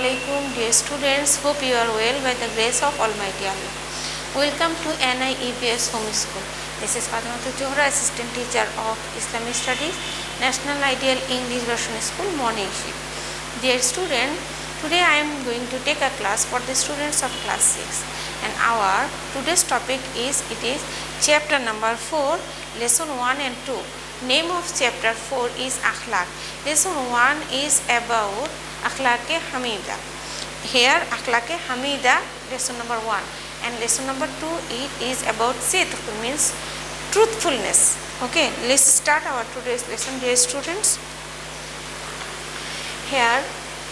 alaikum dear students, hope you are well by the grace of Almighty Allah. Welcome to NIEPS Home School. This is Fatematuj Johora, Assistant Teacher of Islamic Studies, National Ideal English Version School, Morning Shift. Dear student, today I am going to take a class for the students of class 6 and our today's topic is chapter number 4, lesson 1 and 2. Name of chapter 4 is Akhlaq. Lesson 1 is about Akhlaq-e Hamida. Here Akhlaq-e Hamida, lesson number 1, and lesson number 2 it is about Sidq, means truthfulness. Okay, let's start our today's lesson, dear students. Here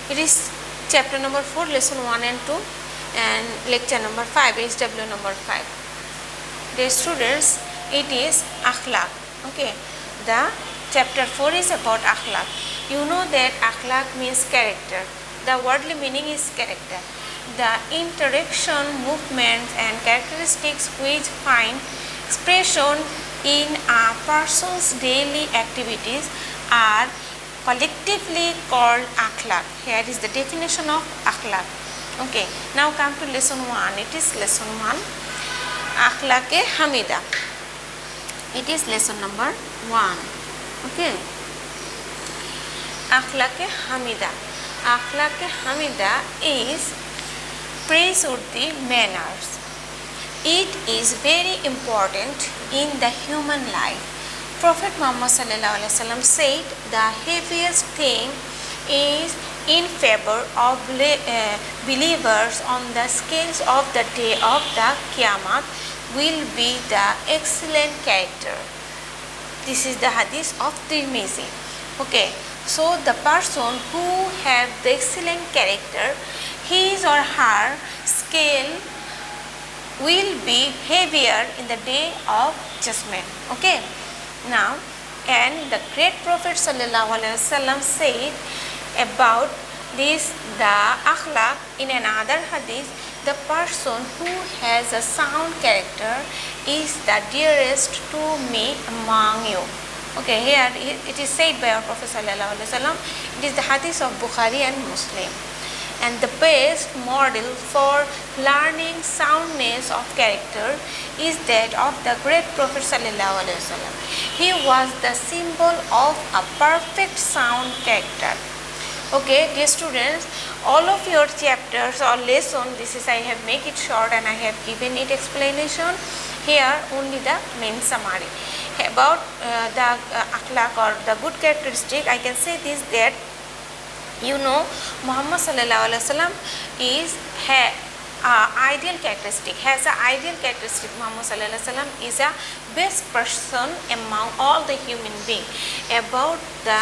it is chapter number 4, lesson 1 and 2, and lecture number 5, HW number 5. Dear students, it is Akhlaq. Okay, the chapter 4 is about Akhlaq. You know that Akhlaq means character. The wordly meaning is character. The interaction, movements and characteristics which find expression in a person's daily activities are collectively called Akhlaq. Here is the definition of Akhlaq. Okay, now come to lesson 1. It is lesson 1, Akhlaq-e Hamida. It is lesson number 1. Okay, Akhlaq-e Hamida. Akhlaq-e Hamida is praiseworthy manners. It is very important in the human life. Prophet Muhammad ﷺ said the heaviest thing is in favor of believers on the scales of the day of the Qiyamah will be the excellent character. This is the hadith of Tirmizi. Okay, so the person who has the excellent character, his or her scale will be heavier in the day of judgment. Okay, now, and the great Prophet ﷺ said about this, the akhlaq, in another hadith, the person who has a sound character is the dearest to me among you. Okay, here it is said by our Prophet ﷺ. It is the hadith of Bukhari and Muslim. And the best model for learning soundness of character is that of the great Prophet ﷺ. He was the symbol of a perfect sound character. Okay, dear students, all of your chapters or lesson, this is I have make it short and I have given it explanation. Here only the main summary about the akhlaq or the good characteristic. I can say this, that you know Muhammad sallallahu alaihi wasallam is ideal characteristic, has an ideal characteristic. Muhammad sallallahu alaihi wasallam is a best person among all the human beings. About the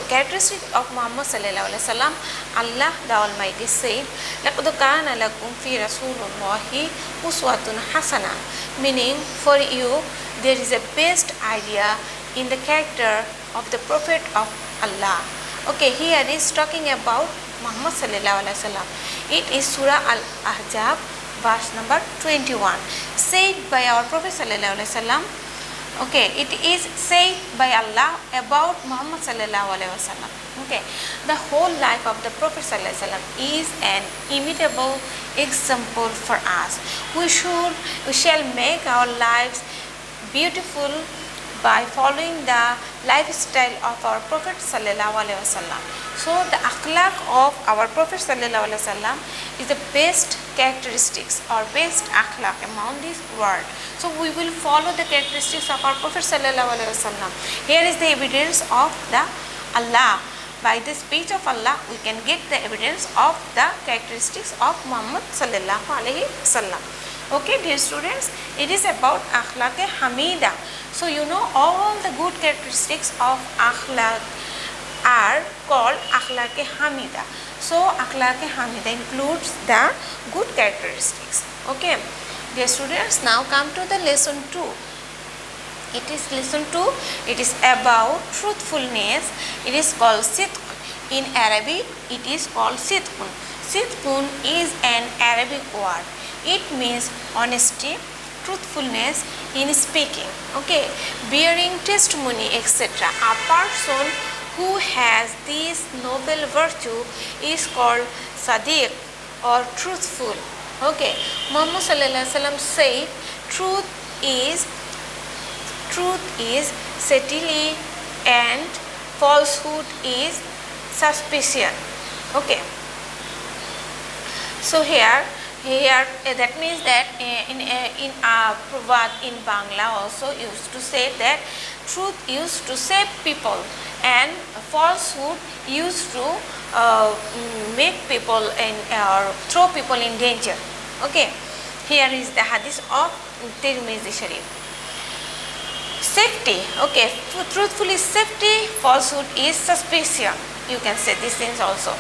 characteristic of Muhammad sallallahu alaihi wasallam, Allah the Almighty said, "Laqad kana lakum fi Rasulillahi uswatun hasana," meaning for you there is a best idea in the character of the Prophet of Allah. Okay, here is talking about Muhammad sallallahu alaihi wasallam. It is Surah Al-Ahzab, verse number 21, said by our Prophet sallallahu alaihi wasallam. Okay, it is said by Allah about Muhammad sallallahu alaihi wasallam. Okay, the whole life of the Prophet sallallahu alaihi wasallam is an imitable example for us. We shall make our lives beautiful by following the lifestyle of our Prophet sallallahu alaihi wasallam. So the akhlaq of our Prophet sallallahu alaihi wasallam is the best characteristics or best akhlaq among this world. So we will follow the characteristics of our Prophet sallallahu alaihi wasallam. Here is the evidence of the Allah. By the speech of Allah, we can get the evidence of the characteristics of Muhammad sallallahu alaihi wasallam. Okay, dear students, it is about Akhlaq-e Hamida. So you know all the good characteristics of Akhlaq are called Akhlaq-e Hamida. So Akhlaq-e Hamida includes the good characteristics. Okay, dear students, now come to the lesson 2. It is lesson 2. It is about truthfulness. It is called Sidq. In Arabic, it is called Sidqun. Sidqun is an Arabic word. It means honesty, truthfulness in speaking, okay, bearing testimony, etc. A person who has this noble virtue is called Sadiq or truthful. Okay, Muhammad sallallahu alaihi wasallam said truth is subtlety and falsehood is suspicion. Okay, so here that means that in proverb in Bangla also used to say that truth used to save people and falsehood used to make people or throw people in danger. Okay, here is the hadith of Tirmidhi Sharif. Safety, okay, truthful is safety, falsehood is suspicion. You can say these things also.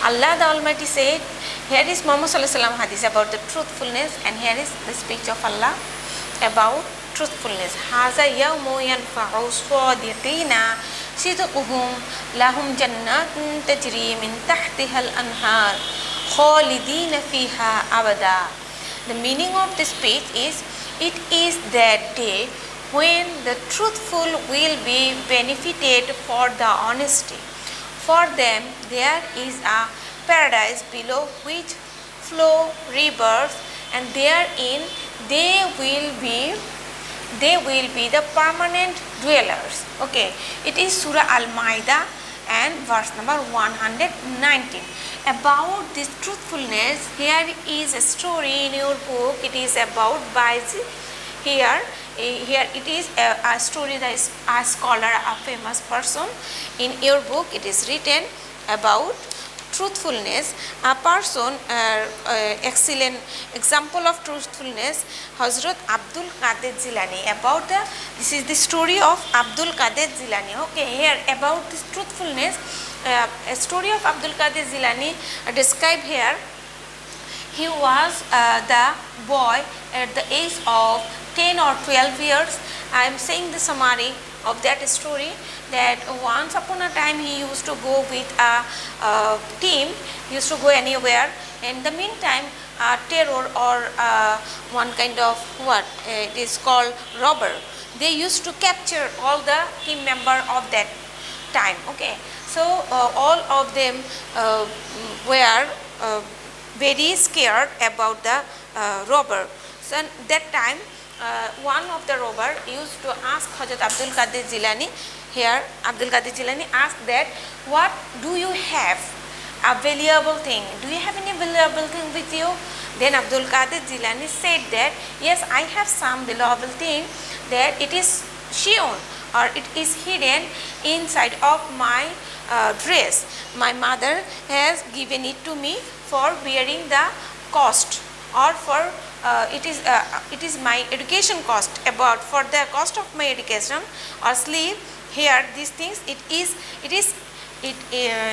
Allah the Almighty said, here is Muhammad sallallahu alaihi wasallam hadith about the truthfulness, and here is the speech of Allah about truthfulness. Haza yawmu yanfa'u sadiqina sidquhum lahum jannatun tajri min tahtiha al-anhar khalidina fiha abada. The meaning of the speech is, it is that day when the truthful will be benefited for the honesty. For them there is a paradise below which flow rivers, and therein they will be the permanent dwellers. Okay, it is Surah Al-Ma'idah and verse number 119. About this truthfulness, here is a story in your book. It is about Baizi. Here it is a story that is a scholar, a famous person. In your book it is written about truthfulness. A person, excellent example of truthfulness, Hazrat Abdul Qadir Jilani. About this is the story of Abdul Qadir Jilani. Okay, here about this truthfulness, a story of Abdul Qadir Jilani described here. He was the boy at the age of 10 or 12 years. I am saying the summary of that story, that once upon a time he used to go with a team, he used to go anywhere. In the meantime, terror or one kind of it is called robber, they used to capture all the team member of that time. Okay, so all of them were very scared about the robber. So that time one of the robber used to ask Hazrat Abdul Qadir Jilani. Here Abdul Qadir Jilani asked that, what do you have, a valuable thing, do you have any valuable thing with you? Then Abdul Qadir Jilani said that, yes, I have some valuable thing, that it is shown or it is hidden inside of my dress. My mother has given it to me for bearing the cost, or for it is my education cost, about for the cost of my education or sleep. Here these things it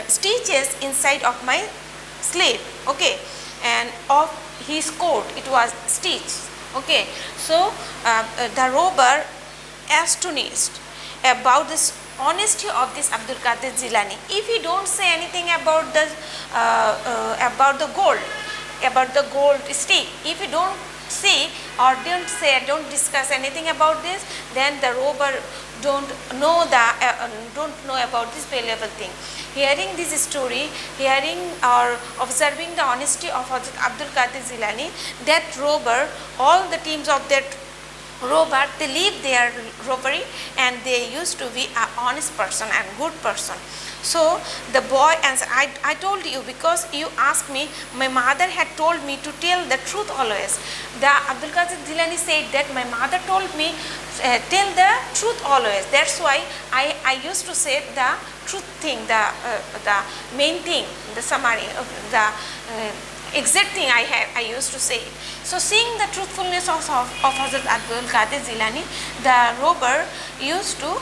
stitches inside of my slave. Okay, and of his coat it was stitched. Okay, so the robber astonished about this honesty of this Abdul Qadir Jilani. If he don't say anything about the gold stick, if you don't see or don't discuss anything about this, then the robber don't know about this valuable thing. Hearing this story, hearing or observing the honesty of Abdul Qadir Jilani, that robber, all the teams of that robber, they leave their robbery and they used to be an honest person and good person. So the boy answered, I told you, because you asked me, my mother had told me to tell the truth always. The Abdul Qadir Jilani said that my mother told me tell the truth always. That's why I used to say the truth thing, the main thing, the summary of the exact thing I used to say. So seeing the truthfulness of Hazrat Abdul Qadir Jilani, the robber used to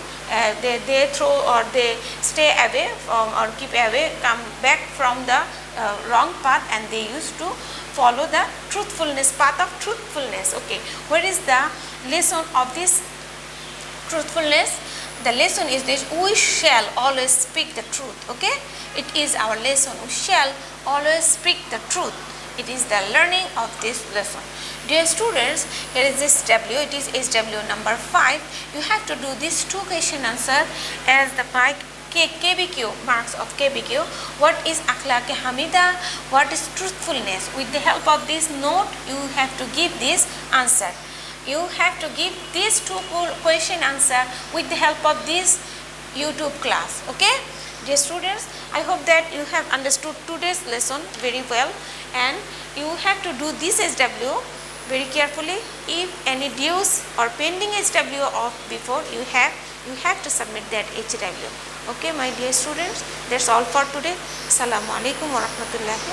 they throw or they stay away from or keep away, come back from the wrong path, and they used to follow the truthfulness, path of truthfulness. Okay, what is the lesson of this truthfulness? The lesson is this: we shall always speak the truth. Okay, it is our lesson. We shall always speak the truth. It is the learning of this lesson. Dear students, here is this W. It is SW number 5. You have to do this 2 question answer as the mic KBQ, marks of KBQ. What is akhlaq hamida? What is truthfulness? With the help of this note, you have to give this answer. You have to give these two question answer with the help of this YouTube class. Okay, dear students, I hope that you have understood today's lesson very well, and you have to do this SW very carefully. If any dues or pending SW of before, you have to submit that HW. Okay, my dear students, that's all for today. Assalamu alaikum wa rahmatullahi.